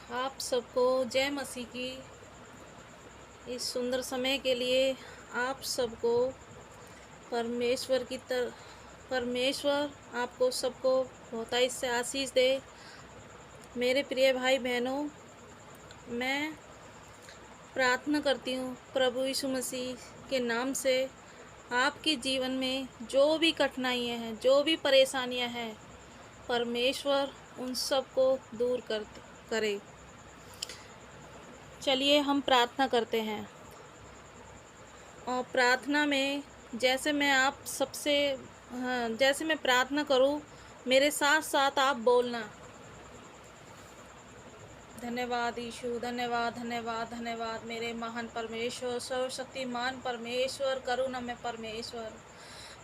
आप सबको जय मसीह की। इस सुंदर समय के लिए आप सबको परमेश्वर की परमेश्वर आपको सबको बहुतायत से आशीष दे। मेरे प्रिय भाई बहनों, मैं प्रार्थना करती हूँ प्रभु यीशु मसीह के नाम से आपके जीवन में जो भी कठिनाइयाँ हैं, जो भी परेशानियाँ हैं, परमेश्वर उन सबको दूर करे। चलिए हम प्रार्थना करते हैं। और प्रार्थना में जैसे मैं प्रार्थना करूं, मेरे साथ साथ आप बोलना। धन्यवाद यीशु, धन्यवाद धन्यवाद धन्यवाद मेरे महान परमेश्वर, सर्वशक्तिमान परमेश्वर, करुणामय परमेश्वर।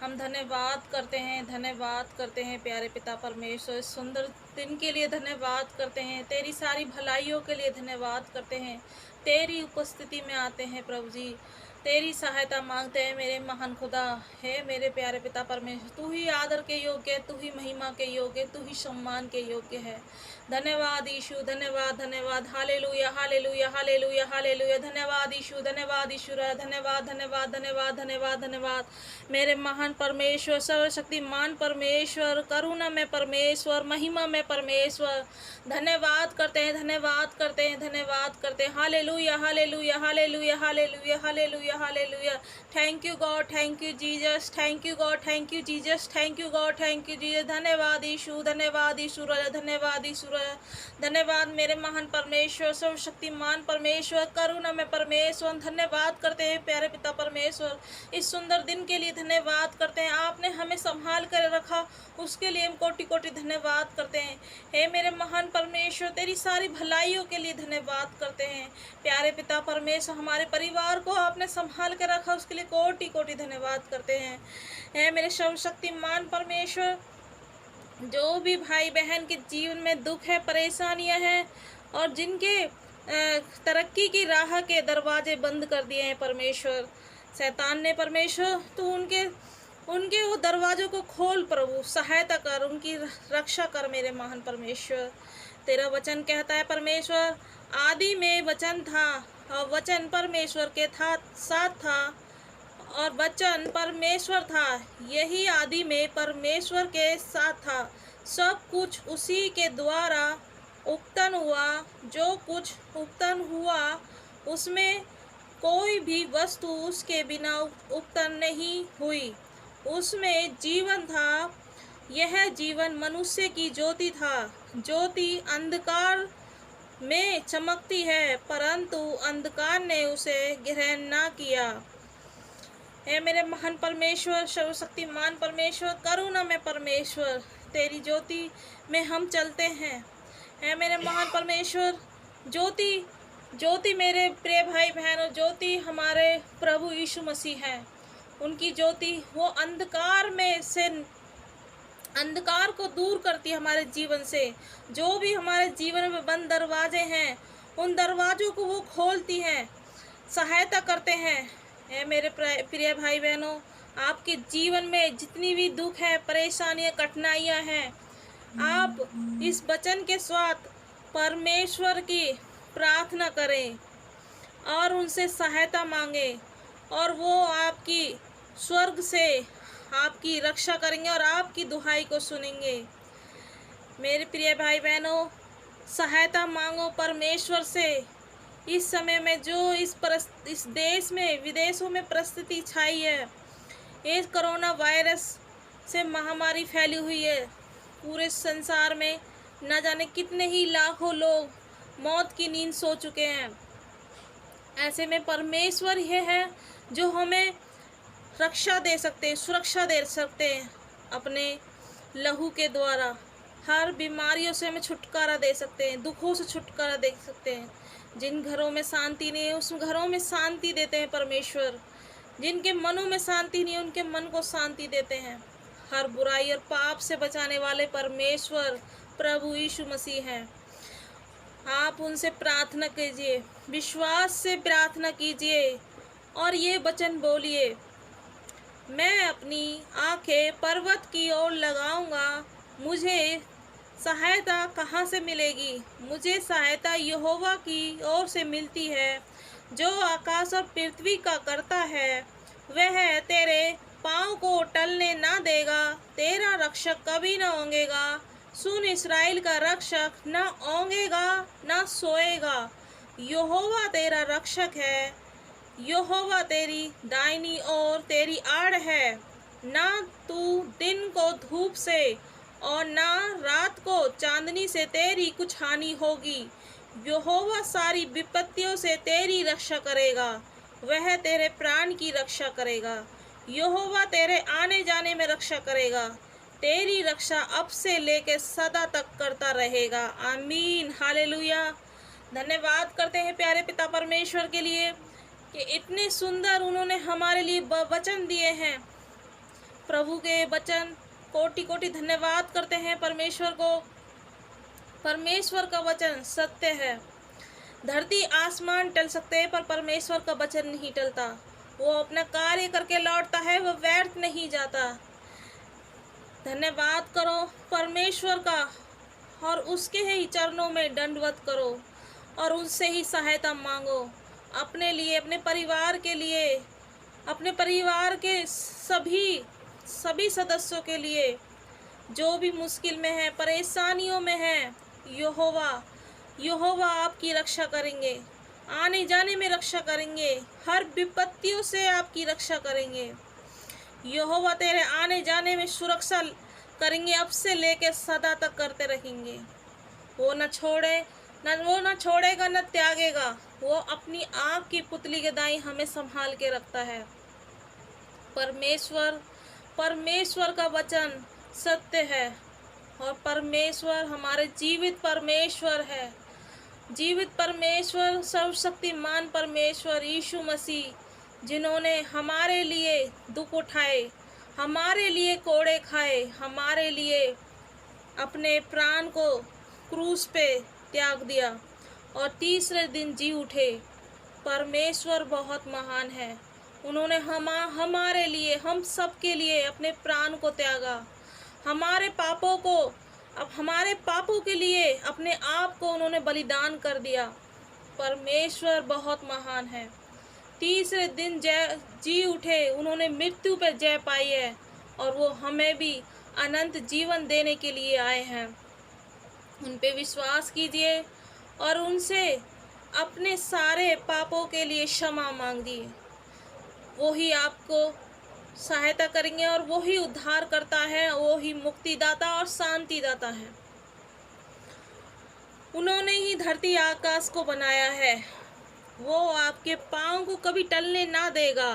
हम धन्यवाद करते हैं प्यारे पिता परमेश्वर, इस सुंदर दिन के लिए धन्यवाद करते हैं, तेरी सारी भलाइयों के लिए धन्यवाद करते हैं। तेरी उपस्थिति में आते हैं प्रभु जी, तेरी सहायता मांगते हैं मेरे महान खुदा। है मेरे प्यारे पिता परमेश्वर, तू ही आदर के योग्य है, तू ही महिमा के योग्य है, तू ही सम्मान के योग्य है। धन्यवाद यीशु, धन्यवाद धन्यवाद, हालेलुया हालेलुया हालेलुया हालेलुया। धन्यवाद यीशु, धन्यवाद ईश्वर, धन्यवाद धन्यवाद धन्यवाद धन्यवाद धन्यवाद मेरे महान परमेश्वर, सर्वशक्तिमान परमेश्वर, करुणा में परमेश्वर, महिमा में परमेश्वर। धन्यवाद करते हैं, धन्यवाद करते हैं, धन्यवाद करते हैं। Hallelujah hallelujah hallelujah hallelujah hallelujah hallelujah. Thank you God, thank you Jesus, thank you God, thank you Jesus, thank you God, thank you Jesus. धन्यवाद यीशु, धन्यवाद ईश्वर, धन्यवाद ईश्वर, धन्यवाद मेरे महान परमेश्वर, सर्वशक्तिमान परमेश्वर, करुणा में परमेश्वर। धन्यवाद करते हैं प्यारे पिता परमेश्वर, इस सुंदर दिन के लिए धन्यवाद करते हैं। आपने हमें संभाल कर रखा, उसके लिए हम कोटि कोटि धन्यवाद करते हैं। हे मेरे महान परमेश्वर, तेरी सारी भलाइयों के लिए धन्यवाद करते हैं प्यारे पिता परमेश्वर। हमारे परिवार को आपने संभाल कर रखा, उसके लिए कोटि कोटि धन्यवाद करते हैं। हे मेरे सर्वशक्तिमान परमेश्वर, जो भी भाई बहन के जीवन में दुख है, परेशानियां हैं, और जिनके तरक्की की राह के दरवाजे बंद कर दिए हैं परमेश्वर शैतान ने, परमेश्वर तू उनके वो दरवाजों को खोल प्रभु, सहायता कर, उनकी रक्षा कर मेरे महान परमेश्वर। तेरा वचन कहता है परमेश्वर, आदि में वचन था और वचन परमेश्वर के साथ था और वचन परमेश्वर था, यही आदि में परमेश्वर के साथ था। सब कुछ उसी के द्वारा उत्पन्न हुआ, जो कुछ उत्पन्न हुआ उसमें कोई भी वस्तु उसके बिना उत्पन्न नहीं हुई। उसमें जीवन था, यह जीवन मनुष्य की ज्योति था। ज्योति अंधकार में चमकती है, परंतु अंधकार ने उसे ग्रहण न किया। हे मेरे महान परमेश्वर, सर्वशक्तिमान परमेश्वर, करुणा में परमेश्वर, तेरी ज्योति में हम चलते हैं। हे मेरे महान परमेश्वर, ज्योति ज्योति मेरे प्रिय भाई बहनों, ज्योति हमारे प्रभु यीशु मसीह हैं। उनकी ज्योति वो अंधकार को दूर करती है हमारे जीवन से। जो भी हमारे जीवन में बंद दरवाजे हैं, उन दरवाजों को वो खोलती हैं, सहायता करते हैं। हे मेरे प्रिय भाई बहनों, आपके जीवन में जितनी भी दुख है, परेशानियां, कठिनाइयां हैं, आप इस वचन के साथ परमेश्वर की प्रार्थना करें और उनसे सहायता मांगे, और वो आपकी स्वर्ग से आपकी रक्षा करेंगे और आपकी दुहाई को सुनेंगे। मेरे प्रिय भाई बहनों, सहायता मांगो परमेश्वर से। इस समय में जो इस देश में, विदेशों में परिस्थिति छाई है, इस कोरोना वायरस से महामारी फैली हुई है, पूरे संसार में न जाने कितने ही लाखों लोग मौत की नींद सो चुके हैं। ऐसे में परमेश्वर यह है जो हमें रक्षा दे सकते हैं, सुरक्षा दे सकते हैं अपने लहू के द्वारा। हर बीमारियों से हमें छुटकारा दे सकते हैं, दुखों से छुटकारा दे सकते हैं। जिन घरों में शांति नहीं है, उस घरों में शांति देते हैं परमेश्वर। जिनके मनों में शांति नहीं है, उनके मन को शांति देते हैं। हर बुराई और पाप से बचाने वाले परमेश्वर प्रभु यीशु मसीह हैं। आप उनसे प्रार्थना कीजिए, विश्वास से प्रार्थना कीजिए और ये वचन बोलिए, मैं अपनी आंखें पर्वत की ओर लगाऊंगा, मुझे सहायता कहाँ से मिलेगी? मुझे सहायता यहोवा की ओर से मिलती है, जो आकाश और पृथ्वी का करता है। वह तेरे पाँव को टलने ना देगा, तेरा रक्षक कभी न ओंगेगा। सुन, इस्राएल का रक्षक न ओंगेगा न सोएगा। यहोवा तेरा रक्षक है, यहोवा तेरी दाहिनी ओर तेरी आड़ है। ना तू दिन को धूप से और ना रात को चांदनी से तेरी कुछ हानि होगी। यहोवा सारी विपत्तियों से तेरी रक्षा करेगा, वह तेरे प्राण की रक्षा करेगा। यहोवा तेरे आने जाने में रक्षा करेगा, तेरी रक्षा अब से लेकर सदा तक करता रहेगा। आमीन, हालेलुया। धन्यवाद करते हैं प्यारे पिता परमेश्वर के लिए कि इतने सुंदर उन्होंने हमारे लिए वचन दिए हैं। प्रभु के वचन कोटि कोटि धन्यवाद करते हैं परमेश्वर को। परमेश्वर का वचन सत्य है। धरती आसमान टल सकते हैं पर परमेश्वर का वचन नहीं टलता। वो अपना कार्य करके लौटता है, वो व्यर्थ नहीं जाता। धन्यवाद करो परमेश्वर का और उसके ही चरणों में दंडवत करो और उससे ही सहायता मांगो। अपने लिए, अपने परिवार के लिए, अपने परिवार के सभी सदस्यों के लिए जो भी मुश्किल में है, परेशानियों में है, यहोवा आपकी रक्षा करेंगे, आने जाने में रक्षा करेंगे, हर विपत्तियों से आपकी रक्षा करेंगे। यहोवा तेरे आने जाने में सुरक्षा करेंगे, अब से लेकर सदा तक करते रहेंगे। वो न छोड़ेगा न त्यागेगा। वो अपनी आँख की पुतली के दाई हमें संभाल के रखता है। परमेश्वर का वचन सत्य है और परमेश्वर हमारे जीवित परमेश्वर है। जीवित परमेश्वर, सर्वशक्तिमान परमेश्वर यीशु मसीह, जिन्होंने हमारे लिए दुख उठाए, हमारे लिए कोड़े खाए, हमारे लिए अपने प्राण को क्रूस पे त्याग दिया और तीसरे दिन जी उठे। परमेश्वर बहुत महान है। उन्होंने हमारे लिए, हम सब के लिए अपने प्राण को त्यागा। हमारे पापों के लिए अपने आप को उन्होंने बलिदान कर दिया। परमेश्वर बहुत महान है। तीसरे दिन जी उठे, उन्होंने मृत्यु पर जय पाई है और वो हमें भी अनंत जीवन देने के लिए आए हैं। उन पे विश्वास कीजिए और उनसे अपने सारे पापों के लिए क्षमा मांगिए। वो ही आपको सहायता करेंगे और वो ही उद्धार करता है, वो ही मुक्तिदाता और शांतिदाता है। उन्होंने ही धरती आकाश को बनाया है। वो आपके पाँव को कभी टलने ना देगा।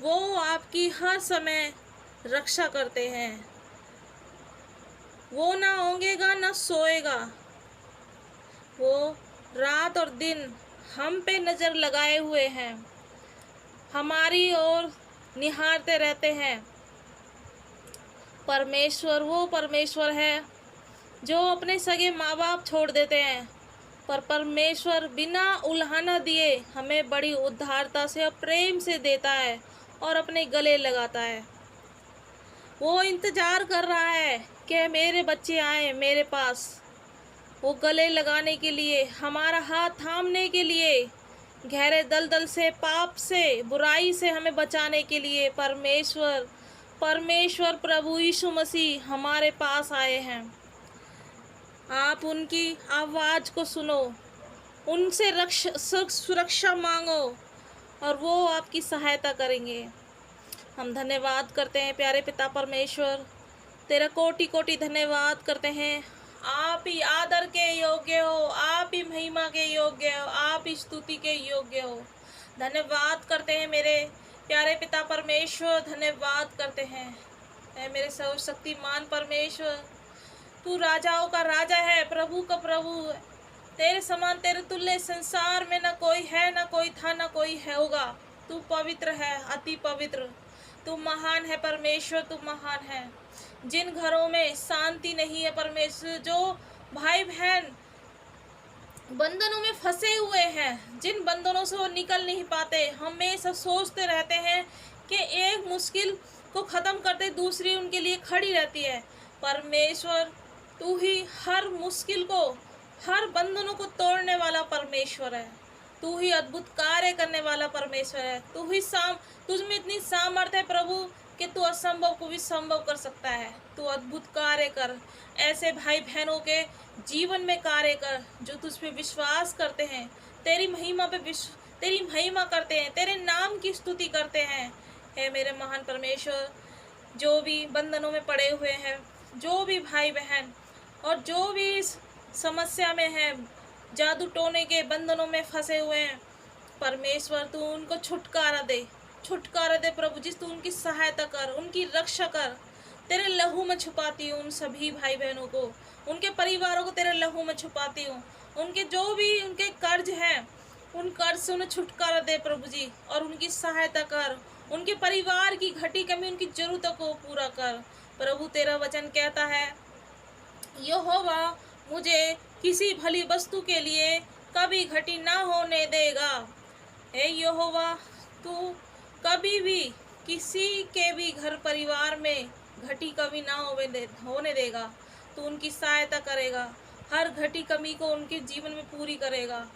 वो आपकी हर समय रक्षा करते हैं। वो ना ओंगेगा ना सोएगा। वो रात और दिन हम पे नज़र लगाए हुए हैं, हमारी ओर निहारते रहते हैं। परमेश्वर वो परमेश्वर है जो अपने सगे माँ बाप छोड़ देते हैं, पर परमेश्वर बिना उल्हाना दिए हमें बड़ी उदारता से और प्रेम से देता है और अपने गले लगाता है। वो इंतज़ार कर रहा है कि मेरे बच्चे आए मेरे पास, वो गले लगाने के लिए, हमारा हाथ थामने के लिए, गहरे दलदल से, पाप से, बुराई से हमें बचाने के लिए परमेश्वर प्रभु यीशु मसीह हमारे पास आए हैं। आप उनकी आवाज़ को सुनो, उनसे सुरक्षा मांगो और वो आपकी सहायता करेंगे। हम धन्यवाद करते हैं प्यारे पिता परमेश्वर, तेरा कोटि कोटि धन्यवाद करते हैं। आप ही आदर के योग्य हो, आप ही महिमा के योग्य हो, आप ही स्तुति के योग्य हो। धन्यवाद करते हैं मेरे प्यारे पिता परमेश्वर, धन्यवाद करते हैं ऐ मेरे सर्वशक्तिमान परमेश्वर। तू राजाओं का राजा है, प्रभु का प्रभु है। तेरे समान, तेरे तुल्य संसार में न कोई है, न कोई था, न कोई है होगा। तू पवित्र है, अति पवित्र। तू महान है परमेश्वर, तू महान है। जिन घरों में शांति नहीं है परमेश्वर, जो भाई बहन बंधनों में फंसे हुए हैं, जिन बंधनों से वो निकल नहीं पाते, हमेशा सोचते रहते हैं कि एक मुश्किल को ख़त्म करते दूसरी उनके लिए खड़ी रहती है। परमेश्वर तू ही हर मुश्किल को, हर बंधनों को तोड़ने वाला परमेश्वर है। तू ही अद्भुत कार्य करने वाला परमेश्वर है। तुझ में इतनी सामर्थ्य है प्रभु कि तू असंभव को भी संभव कर सकता है। तू अद्भुत कार्य कर, ऐसे भाई बहनों के जीवन में कार्य कर जो तुझ पे विश्वास करते हैं, तेरी महिमा करते हैं, तेरे नाम की स्तुति करते हैं। हे मेरे महान परमेश्वर, जो भी बंधनों में पड़े हुए हैं, जो भी भाई बहन और जो भी इस समस्या में है, जादू टोने के बंधनों में फंसे हुए हैं, परमेश्वर तू उनको छुटकारा दे प्रभु जी। तू उनकी सहायता कर, उनकी रक्षा कर। तेरे लहू में छुपाती हूँ उन सभी भाई बहनों को, उनके परिवारों को तेरे लहू में छुपाती हूँ। उनके जो भी उनके कर्ज हैं, उन कर्ज से उन्हें छुटकारा दे प्रभु जी, और उनकी सहायता कर। उनके परिवार की घटी कमी, उनकी जरूरतों को पूरा कर प्रभु। तेरा वचन कहता है, यहोवा मुझे किसी भली वस्तु के लिए कभी घटी ना होने देगा। हे यहोवा, तू कभी भी किसी के भी घर परिवार में घटी कमी ना होने देगा। तू उनकी सहायता करेगा, हर घटी कमी को उनके जीवन में पूरी करेगा,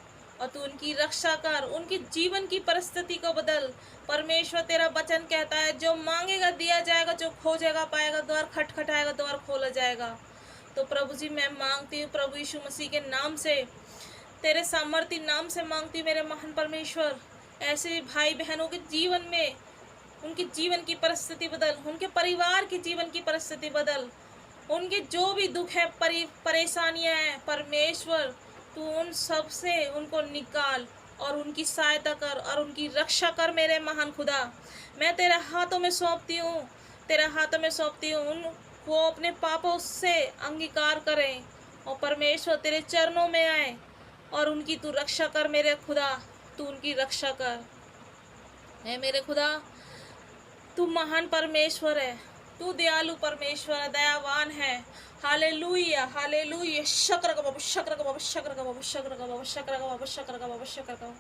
और तू उनकी रक्षा कर। उनकी जीवन की परिस्थिति को बदल परमेश्वर। तेरा वचन कहता है, जो मांगेगा दिया जाएगा, जो खोजेगा पाएगा, द्वार खटखटाएगा द्वार खोला जाएगा। तो प्रभु जी, मैं मांगती हूँ प्रभु यीशु मसीह के नाम से, तेरे सामर्थ्य नाम से मांगती हूँ मेरे महान परमेश्वर, ऐसे भाई बहनों के जीवन में उनके जीवन की परिस्थिति बदल, उनके परिवार की जीवन की परिस्थिति बदल, उनके जो भी दुख है, परेशानियां हैं, परमेश्वर तू उन सब से उनको निकाल और उनकी सहायता कर और उनकी रक्षा कर मेरे महान खुदा। मैं तेरे हाथों में सौंपती हूँ, तेरे हाथों में सौंपती हूँ। वो अपने पापों से अंगीकार करें और परमेश्वर तेरे चरणों में आए और उनकी तू रक्षा कर मेरे खुदा। तू उनकी रक्षा कर। है मेरे खुदा, तू महान परमेश्वर है, तू दयालु परमेश्वर है, दयावान है। Hallelujah hallelujah. शक्र का बाबू, शक्र का बाबू, शक्र का बाबू, शक्र का बाबू, शक्र का बाबू, शक्र का बाबू, शक्र का बाबू,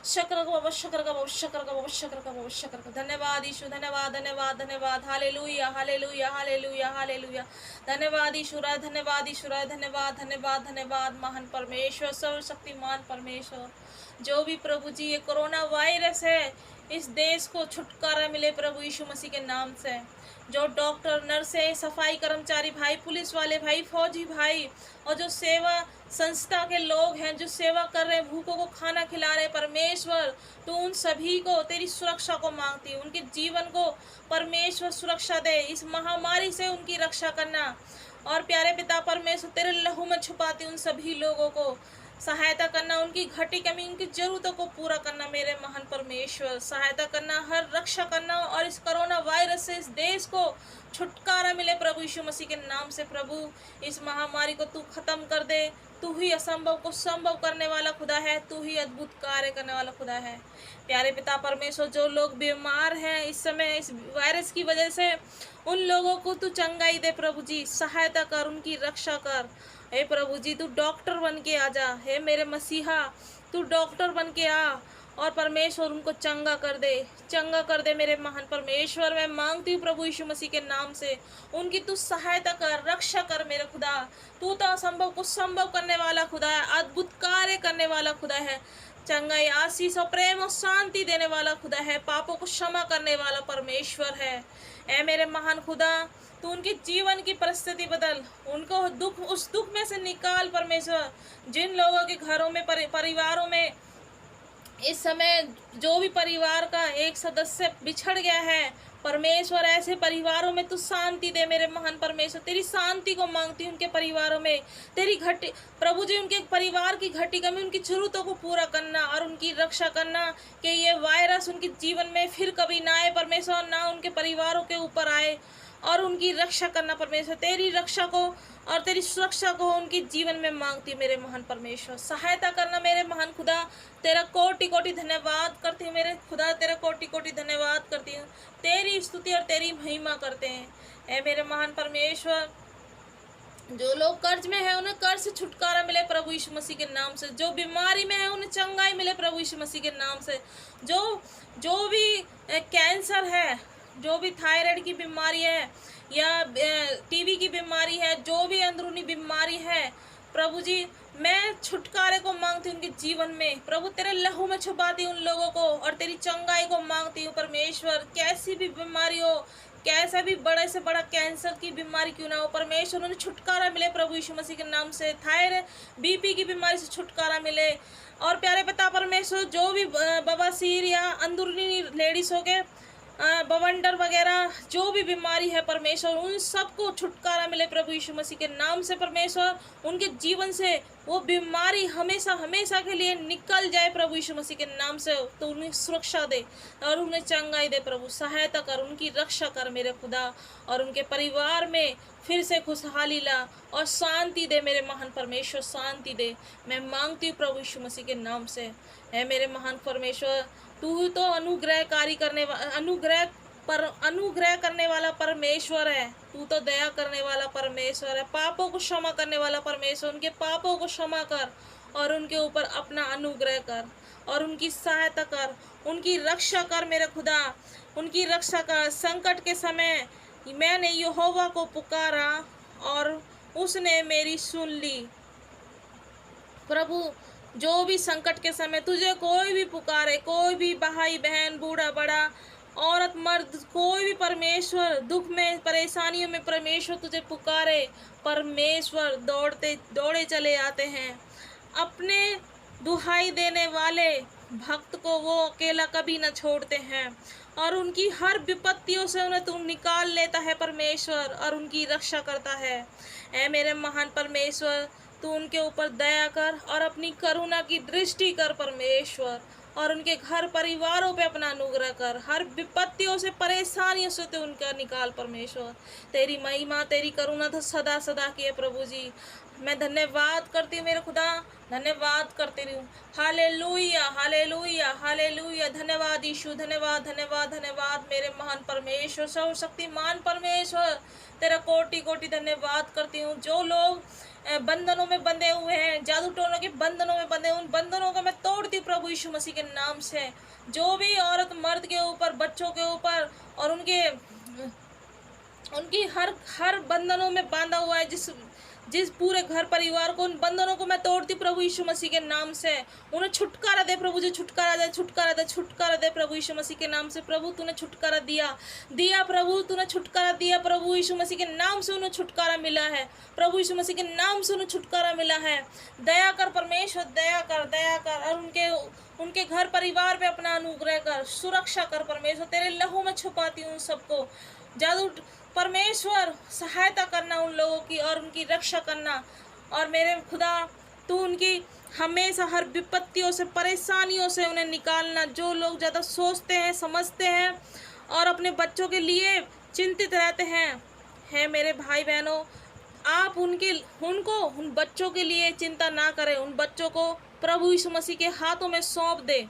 शक्र का बाबू, शक्र का बाबू, शक्र का बाबू, शक्र का बाबू, शक्र का। धन्यवाद यीशु, धन्यवाद धन्यवाद धन्यवाद। Hallelujah hallelujah hallelujah hallelujah. धन्यवाद ईश्वरा, धन्यवाद ईश्वरा, धन्यवाद धन्यवाद धन्यवाद। महान परमेश्वर, सर्वशक्तिमान परमेश्वर, जो भी प्रभु जी ये कोरोना वायरस है, इस देश को छुटकारा मिले प्रभु यीशु मसीह के नाम से। जो डॉक्टर, नर्सें, सफाई कर्मचारी भाई, पुलिस वाले भाई, फौजी भाई और जो सेवा संस्था के लोग हैं, जो सेवा कर रहे हैं, भूखों को खाना खिला रहे, परमेश्वर तू उन सभी को तेरी सुरक्षा को मांगती है। उनके जीवन को परमेश्वर सुरक्षा दे, इस महामारी से उनकी रक्षा करना। और प्यारे पिता परमेश्वर, तेरे लहू में छुपाती उन सभी लोगों को सहायता करना, उनकी घटी कमी, उनकी जरूरतों को पूरा करना मेरे महान परमेश्वर। सहायता करना, हर रक्षा करना, और इस कोरोना वायरस से इस देश को छुटकारा मिले प्रभु यीशु मसीह के नाम से। प्रभु, इस महामारी को तू खत्म कर दे। तू ही असंभव को संभव करने वाला खुदा है, तू ही अद्भुत कार्य करने वाला खुदा है। प्यारे पिता परमेश्वर, जो लोग बीमार हैं इस समय इस वायरस की वजह से, उन लोगों को तू चंगाई दे प्रभु जी, सहायता कर, उनकी रक्षा कर। हे प्रभु जी, तू डॉक्टर बन के आ जा। हे मेरे मसीहा, तू डॉक्टर बन के आ और परमेश्वर उनको चंगा कर दे मेरे महान परमेश्वर। मैं मांगती हूँ प्रभु यीशु मसीह के नाम से, उनकी तू सहायता कर, रक्षा कर मेरे खुदा। तू तो असंभव को संभव करने वाला खुदा है, अद्भुत कार्य करने वाला खुदा है, चंगाई, आशीष और प्रेम और शांति देने वाला खुदा है, पापों को क्षमा करने वाला परमेश्वर है। ऐ मेरे महान खुदा, तू उनके जीवन की परिस्थिति बदल, उनको उस दुख में से निकाल परमेश्वर। जिन लोगों के घरों में, परिवारों में इस समय जो भी परिवार का एक सदस्य बिछड़ गया है, परमेश्वर ऐसे परिवारों में तू शांति दे मेरे महान परमेश्वर। तेरी शांति को मांगती हूँ उनके परिवारों में। तेरी घटी प्रभु जी, उनके परिवार की घटी कमी, उनकी जरूरतों को पूरा करना और उनकी रक्षा करना, कि ये वायरस उनके जीवन में फिर कभी ना आए परमेश्वर, ना उनके परिवारों के ऊपर आए, और उनकी रक्षा करना परमेश्वर। तेरी रक्षा को और तेरी सुरक्षा को उनके जीवन में मांगती मेरे महान परमेश्वर। सहायता करना मेरे महान खुदा। तेरा कोटि कोटि धन्यवाद करती हूँ मेरे खुदा, तेरा कोटि कोटि धन्यवाद करती हूँ। तेरी स्तुति और तेरी महिमा करते हैं। ऐ मेरे महान परमेश्वर, जो लोग कर्ज में है उन्हें कर्ज से छुटकारा मिले प्रभु यीशु मसीह के नाम से। जो बीमारी में है उन्हें चंगाई मिले प्रभु यीशु मसीह के नाम से। जो भी कैंसर है, जो भी थायराइड की बीमारी है, या टीवी की बीमारी है, जो भी अंदरूनी बीमारी है प्रभु जी, मैं छुटकारे को मांगती हूँ उनके जीवन में। प्रभु तेरे लहू में छुपाती हूँ उन लोगों को और तेरी चंगाई को मांगती हूँ परमेश्वर। कैसी भी बीमारी हो, कैसा भी बड़े से बड़ा कैंसर की बीमारी क्यों ना हो परमेश्वर, उन्हें छुटकारा मिले प्रभु यीशु मसीह के नाम से। थायराइड बीपी की बीमारी से छुटकारा मिले। और प्यारे पिता परमेश्वर, जो भी बवासीर या अंदरूनी लेडीज हो के बवंडर वगैरह जो भी बीमारी है परमेश्वर, उन सबको छुटकारा मिले प्रभु यीशु मसीह के नाम से परमेश्वर। उनके जीवन से वो बीमारी हमेशा हमेशा के लिए निकल जाए प्रभु यीशु मसीह के नाम से। तो उन्हें सुरक्षा दे और उन्हें चंगाई दे प्रभु, सहायता कर, उनकी रक्षा कर मेरे खुदा, और उनके परिवार में फिर से खुशहाली ला और शांति दे मेरे महान परमेश्वर, शांति दे। मैं मांगती हूँ प्रभु यीशु मसीह के नाम से। है मेरे महान परमेश्वर, तू तो अनुग्रहकारी करने अनुग्रह करने वाला परमेश्वर है। तू तो दया करने वाला परमेश्वर है, पापों को क्षमा करने वाला परमेश्वर। उनके पापों को क्षमा कर और उनके ऊपर अपना अनुग्रह कर और उनकी सहायता कर, उनकी रक्षा कर मेरे खुदा, उनकी रक्षा कर। संकट के समय मैंने यहोवा को पुकारा और उसने मेरी सुन ली। प्रभु, जो भी संकट के समय तुझे कोई भी पुकारे, कोई भी भाई बहन, बूढ़ा बड़ा, औरत मर्द, कोई भी परमेश्वर दुख में परेशानियों में परमेश्वर तुझे पुकारे, परमेश्वर दौड़े चले आते हैं। अपने दुहाई देने वाले भक्त को वो अकेला कभी न छोड़ते हैं और उनकी हर विपत्तियों से उन्हें तू निकाल लेता है परमेश्वर और उनकी रक्षा करता है। ऐ मेरे महान परमेश्वर, तू उनके ऊपर दया कर और अपनी करुणा की दृष्टि कर परमेश्वर, और उनके घर परिवारों पे अपना अनुग्रह कर। हर विपत्तियों से, परेशानियों से तो उनका निकाल परमेश्वर। तेरी महिमा, तेरी करुणा तो सदा सदा की है प्रभु जी। मैं धन्यवाद करती हूँ मेरे खुदा, धन्यवाद करती हूँ। Hallelujah, hallelujah, hallelujah. धन्यवाद यीशु, धन्यवाद, धन्यवाद, धन्यवाद मेरे महान परमेश्वर, सर्वशक्तिमान परमेश्वर। तेरा कोटि कोटि धन्यवाद करती हूँ। जो लोग बंधनों में बंधे हुए हैं, जादू टोनों के बंधनों में बंधे, उन बंधनों को मैं तोड़ती हूँ प्रभु यीशु मसीह के नाम से। जो भी औरत मर्द के ऊपर, बच्चों के ऊपर और उनकी हर बंधनों में बांधा हुआ है, जिस पूरे घर परिवार को, उन बंधनों को मैं तोड़ती प्रभु यीशु मसीह के नाम से। उन्हें छुटकारा दे प्रभु जी, छुटकारा दे, छुटकारा दे, छुटकारा दे प्रभु यीशु मसीह के नाम से। प्रभु तूने छुटकारा दिया प्रभु, तूने छुटकारा दिया प्रभु यीशु मसीह के नाम से। उन्हें छुटकारा मिला है प्रभु यीशु मसीह के नाम से, उन्हें छुटकारा मिला है। दया कर परमेश्वर, दया कर, दया कर और उनके घर परिवार पे अपना अनुग्रह कर, सुरक्षा कर परमेश्वर। तेरे लहू में छुपाती हूँ सबको। जादू परमेश्वर, सहायता करना उन लोगों की और उनकी रक्षा करना। और मेरे खुदा, तू उनकी हमेशा हर विपत्तियों से, परेशानियों से उन्हें निकालना। जो लोग ज़्यादा सोचते हैं, समझते हैं और अपने बच्चों के लिए चिंतित रहते हैं मेरे भाई बहनों, आप उन बच्चों के लिए चिंता ना करें। उन बच्चों को प्रभु यीशु मसीह के हाथों में सौंप दे।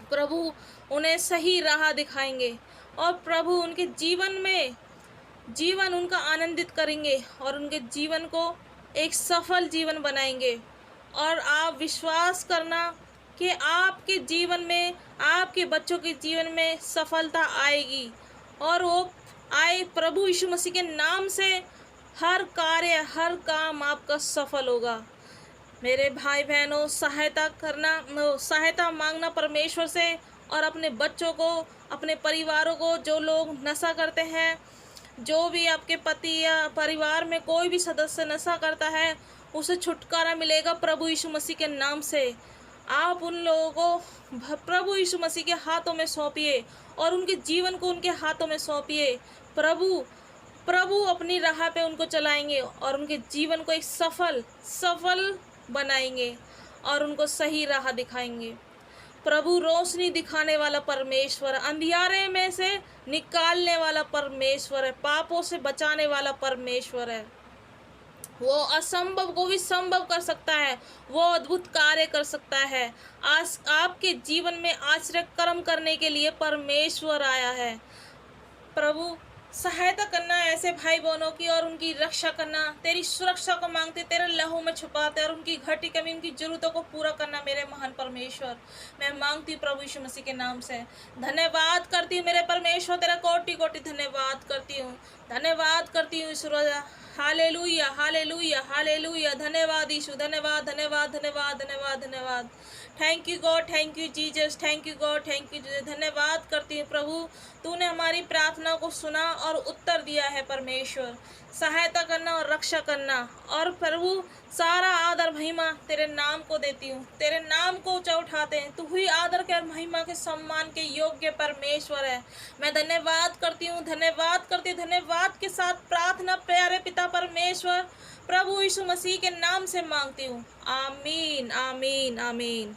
प्रभु उन्हें सही राह दिखाएंगे और प्रभु उनके जीवन उनका आनंदित करेंगे और उनके जीवन को एक सफल जीवन बनाएंगे। और आप विश्वास करना कि आपके जीवन में, आपके बच्चों के जीवन में सफलता आएगी और वो आए प्रभु यीशु मसीह के नाम से। हर कार्य, हर काम आपका सफल होगा। मेरे भाई बहनों, सहायता मांगना परमेश्वर से और अपने बच्चों को, अपने परिवारों को, जो लोग नशा करते हैं, जो भी आपके पति या परिवार में कोई भी सदस्य नशा करता है, उसे छुटकारा मिलेगा प्रभु यीशु मसीह के नाम से। आप उन लोगों को प्रभु यीशु मसीह के हाथों में सौंपिए और उनके जीवन को उनके हाथों में सौंपिए। प्रभु अपनी राह पे उनको चलाएंगे और उनके जीवन को एक सफल बनाएंगे और उनको सही राह दिखाएंगे। प्रभु रोशनी दिखाने वाला परमेश्वर, अंधियारे में से निकालने वाला परमेश्वर है, पापों से बचाने वाला परमेश्वर है। वो असंभव को भी संभव कर सकता है, वो अद्भुत कार्य कर सकता है। आज आपके जीवन में आश्चर्य कर्म करने के लिए परमेश्वर आया है। प्रभु सहायता करना ऐसे भाई बहनों की और उनकी रक्षा करना, तेरी सुरक्षा को मांगते, तेरे लहू में छुपाते और उनकी घटी कमी, उनकी जरूरतों को पूरा करना मेरे महान परमेश्वर। मैं मांगती हूँ प्रभु यीशु मसीह के नाम से। धन्यवाद करती हूँ मेरे परमेश्वर, तेरा कोटि कोटि धन्यवाद करती हूँ। धन्यवाद करती हूँ ईश्वर। Hallelujah hallelujah hallelujah. धन्यवाद यीशु, धन्यवाद धन्यवाद धन्यवाद धन्यवाद धन्यवाद। Thank you God, thank you Jesus, thank you God, thank you Jesus. धन्यवाद करती हूँ प्रभु, तूने हमारी प्रार्थना को सुना और उत्तर दिया है परमेश्वर। सहायता करना और रक्षा करना, और प्रभु सारा आदर महिमा तेरे नाम को देती हूँ, तेरे नाम को ऊंचा उठाते हैं। तू ही आदर के और महिमा के सम्मान के योग्य परमेश्वर है। मैं धन्यवाद करती हूँ, धन्यवाद करती हूँ, धन्यवाद के साथ प्रार्थना प्यारे पिता परमेश्वर प्रभु यीशु मसीह के नाम से मांगती हूँ। आमीन आमीन आमीन।